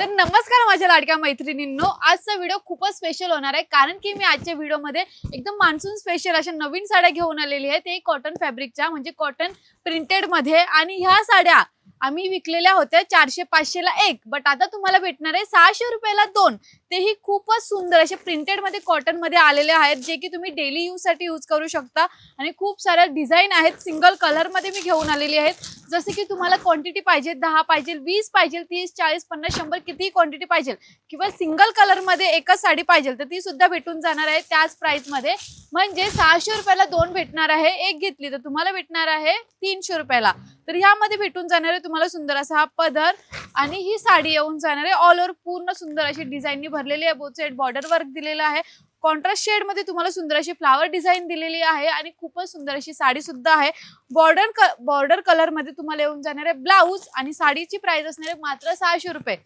तर नमस्कार माझ्या लाडक्या मैत्रिणींनो, आजचा व्हिडिओ खूपच स्पेशल होणार आहे कारण की मी आजच्या व्हिडिओमध्ये एकदम मान्सून स्पेशल अशा नवीन साड्या घेऊन आलेली आहे। ते कॉटन फॅब्रिकच्या म्हणजे कॉटन प्रिंटेड मध्ये आणि ह्या साड्या आम्ही विकलेल्या होत्या 400-500 ला एक, बट आता तुम्हाला भेटणार आहे 600 रुपयाला दोन। तेही खूपच सुंदर असे प्रिंटेड मध्ये कॉटन मध्ये आलेले आहेत, जे की तुम्ही डेली यूज साठी यूज करू शकता। आणि खूप साऱ्या डिझाइन आहेत, सिंगल कलर मध्ये मी घेऊन आलेली आहेत। जसे की तुम्हाला क्वांटिटी पाहिजे 10 पाहिजे 20 पाहिजे 30 40 50 100 किती क्वांटिटी पाहिजे किंवा सिंगल कलर मध्ये एकच साडी पाहिजे तर ती सुद्धा भेटून जाणार आहे त्याच प्राइस मध्ये। म्हणजे 600 रुपयाला दोन भेटणार आहे, एक घेतली तर तुम्हाला भेटणार आहे 300 रुपयाला। तर ह्यामध्ये भेटून जाणार आहे तुम्हाला सुंदर असा हा पदर आणि ही साडी येऊन जाणार आहे ऑल ओव्हर पूर्ण सुंदर अशी डिझाईननी भरलेली आहे। बोथ साइड बॉर्डर वर्क दिलेला आहे, कॉन्ट्रास्ट शेड मध्ये तुम्हाला सुंदर अशी फ्लावर डिझाइन दिलेली आहे आणि खूपच सुंदर अशी साडी सुद्धा आहे। बॉर्डर कलर मध्ये तुम्हाला येऊन जाणार आहे ब्लाउज आणि साडीची प्राइस असणार आहे मात्र 600 रुपये।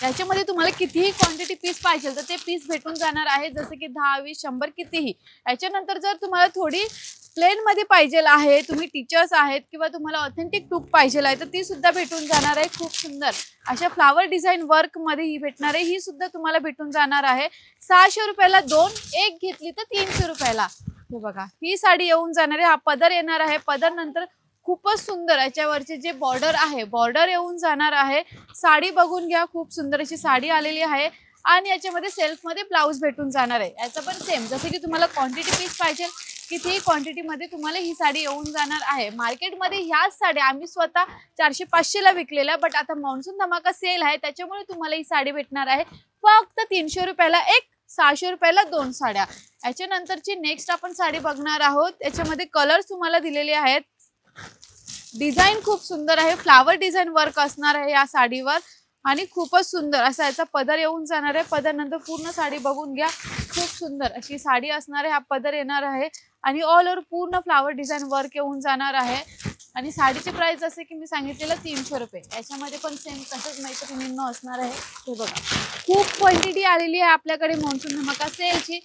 याच्यामध्ये तुम्हाला कितीही क्वांटिटी पीस पाहिजे तर ते पीस भेटून जाणार आहे, जसे की 10 20 100 कितीही। याच्यानंतर जर तुम्हाला थोडी प्लेन मध्ये पाहिजे आहे, तुम्ही टीचर्स आहेत किंवा तुम्हाला ऑथेंटिक लुक पाहिजे आहे तर ती सुद्धा भेटून जाणार आहे। खूप सुंदर अशा फ्लावर डिझाइन वर्क मध्ये ही भेटणार आहे, ही सुद्धा तुम्हाला भेटून जाणार आहे 600 रुपयाला दोन, एक घेतली तर 300 रुपयाला। हे बघा ही साडी येऊन जाणार आहे, हा पदर येणार आहे, पदर नंतर खूपच सुंदर याच्यावरचे जे बॉर्डर आहे बॉर्डर येऊन जाणार आहे। साडी बघून घ्या, खूप सुंदर अशी साडी आलेली आहे आणि याच्यामध्ये सेल्फ मध्ये ब्लाउज भेटून जाणार आहे। याचा पण सेम जसे की तुम्हाला क्वांटिटी पीस पाहिजे कितीही क्वांटिटी मध्ये तुम्हाला ही साडी येऊन जाणार आहे। मार्केटमध्ये ह्याच साड्या आम्ही स्वतः 400-500 ला विकलेल्या, बट आता मान्सून धमाका सेल आहे त्याच्यामुळे तुम्हाला ही साडी भेटणार आहे फक्त 300 रुपयाला एक, 600 रुपयाला दोन साड्या। याच्यानंतरची नेक्स्ट आपण साडी बघणार आहोत, याच्यामध्ये कलर्स तुम्हाला दिलेले आहेत। डिझाइन खूप सुंदर आहे, फ्लावर डिझाइन वर्क असणार आहे या साडीवर आणि खूपच सुंदर असा याचा पदर येऊन जाणार आहे। पदर नंतर पूर्ण साडी बघून घ्या, खूप सुंदर अशी साडी असणार आहे, हा पदर येणार आहे आणि ऑल ओव्हर पूर्ण फ्लावर डिझाइन वर्क येऊन जाणार आहे। आणि साडीची प्राइस जसे की मी सांगितलेलं 300 रुपये। याच्यामध्ये पण सेम तसंच मैत्रिणींनो असणार आहे। हे बघा खूप क्वांटिटी आलेली आहे आपल्याकडे मान्सून धमाका सेलची,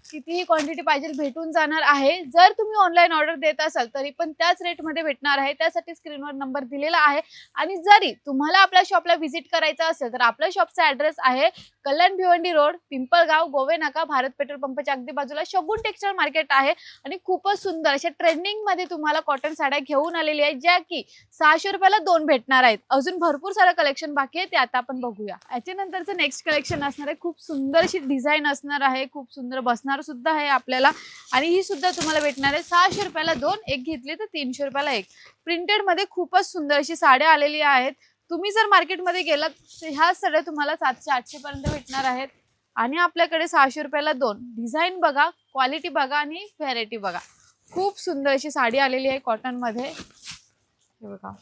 कितीही क्वांटिटी पाहिजे भेटून जाणार आहे। जर तुम्ही ऑनलाईन ऑर्डर देत असाल तरी पण त्याच रेट मध्ये भेटणार आहे, त्यासाठी स्क्रीनवर नंबर दिलेला आहे। आणि जरी तुम्हाला आपल्या शॉपला व्हिजिट करायचं असेल तर आपल्या शॉपचा ॲड्रेस आहे कल्याण भिवंडी रोड, पिंपळगाव, गोवे नाका, भारत पेट्रोल पंपाच्या अगदी बाजूला शगुन टेक्सटाईल मार्केट आहे। आणि खूपच सुंदर अशा ट्रेंडिंग मध्ये तुम्हाला कॉटन साड्या घेऊन आलेली आहेत, ज्या की 600 रुपयाला दोन भेटणार आहेत। अजून भरपूर सारं कलेक्शन बाकी आहे, ते आता आपण बघूया। याच्यानंतरचं नेक्स्ट कलेक्शन असणार आहे, खूप सुंदर अशी डिझाईन असणार आहे, खूप सुंदर बसणार सुद्धा आहे आपल्याला आणि ही सुद्धा तुम्हाला भेटणार आहे 600 रुपयाला दोन, एक घेतली तर 300 रुपयाला एक। प्रिंटेड मध्ये खूपच सुंदर अशी साड्या आलेली आहेत। तुम्ही जर मार्केटमध्ये गेलात तर ह्या साड्या तुम्हाला 700-800 पर्यंत भेटणार आहेत आणि आपल्याकडे 600 रुपयाला दोन। डिझाइन बघा, क्वालिटी बघा आणि व्हरायटी बघा, खूप सुंदर अशी साडी आलेली आहे कॉटन मध्ये। हे बघा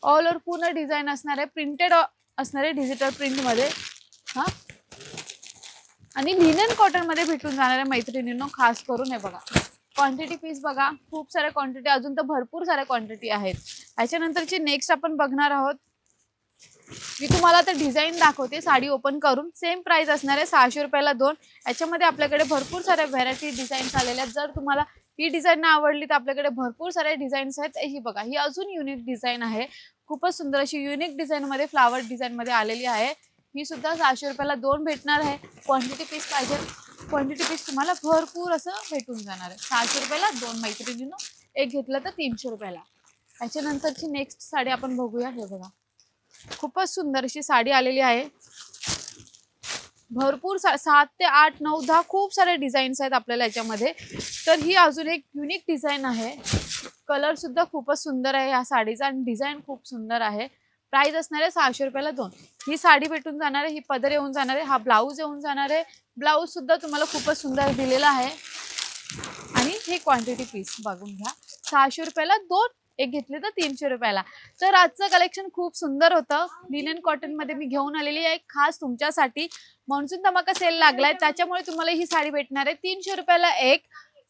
ऑल ओव्हर पूर्ण डिझाइन असणार आहे, प्रिंटेड असणार आहे डिजिटल प्रिंट मध्ये हा आणि लिनन कॉटन मध्ये भेटून जाणार आहे मैत्रिणींनो खास करून। हे बघा क्वांटिटी पीस बघा, खूप साऱ्या क्वांटिटी, अजून तर भरपूर साऱ्या क्वांटिटी आहेत। याच्यानंतरची नेक्स्ट आपण बघणार आहोत, मी तुम्हाला आता डिझाईन दाखवते साडी ओपन करून। सेम प्राइस असणार आहे 600 रुपयाला दोन। याच्यामध्ये आपल्याकडे भरपूर साऱ्या व्हरायटी डिझाईन्स आलेल्या आहेत। जर तुम्हाला ही डिझाईन आवडली तर आपल्याकडे भरपूर सारे डिझाईन्स आहेत। ही बघा ही अजून युनिक डिझाईन आहे, खूपच सुंदर अशी युनिक डिझाईन मध्ये फ्लावर डिझाईन मध्ये आलेली आहे। ही सुद्धा 600 रुपयाला दोन भेटणार आहे। क्वांटिटी पीस पाहिजे, क्वांटिटी पीस तुम्हाला भरपूर असं भेटून जाणार आहे। 600 रुपयाला दोन मैत्रिणींनो, एक घेतलं तर 300 रुपयाला। याच्यानंतरची नेक्स्ट साडी आपण बघूया। हे बघा खूपच सुंदर अशी साडी आलेली आहे, भरपूर 7 ते 8 9 10 खूप सारे डिझाईन्स आहेत आपल्याला याच्यामध्ये। तर ही अजून एक युनिक डिझाईन आहे, कलर सुद्धा खूपच सुंदर आहे या साडीचा आणि डिझाईन खूप सुंदर आहे। प्राइस असणार आहे 600 रुपयाला दोन। ही साडी भेटून जाणार आहे, ही पदर येऊन जाणार आहे, हा ब्लाऊज येऊन जाणार आहे। ब्लाऊज सुद्धा तुम्हाला खूपच सुंदर दिलेला आहे आणि हे क्वांटिटी पीस बघून घ्या, 600 रुपयाला दोन, एक घेतले तर 300 रुपयाला। तर आजचं कलेक्शन खूप सुंदर होतं, लिनन कॉटन मध्ये मी घेऊन आलेली आहे खास तुमच्यासाठी। मान्सून धमाका सेल लागलाय त्याच्यामुळे तुम्हाला ही साडी भेटणार आहे 300 रुपयाला एक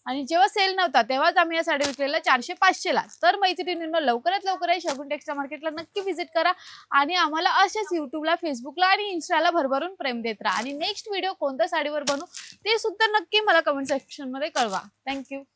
आणि जेव्हा सेल नव्हता तेव्हाच आम्ही या साडी विकलेल्या 400-500 ला। तर मैत्रिणींनो लवकरात लवकर शगुन टेक्सटाईल मार्केटला नक्की व्हिजिट करा आणि आम्हाला असेच युट्यूबला, फेसबुकला आणि इन्स्टाला भरभरून प्रेम देत राहा। आणि नेक्स्ट व्हिडिओ कोणत्या साडीवर बनवू ते सुद्धा नक्की मला कमेंट सेक्शन मध्ये कळवा। थँक्यू।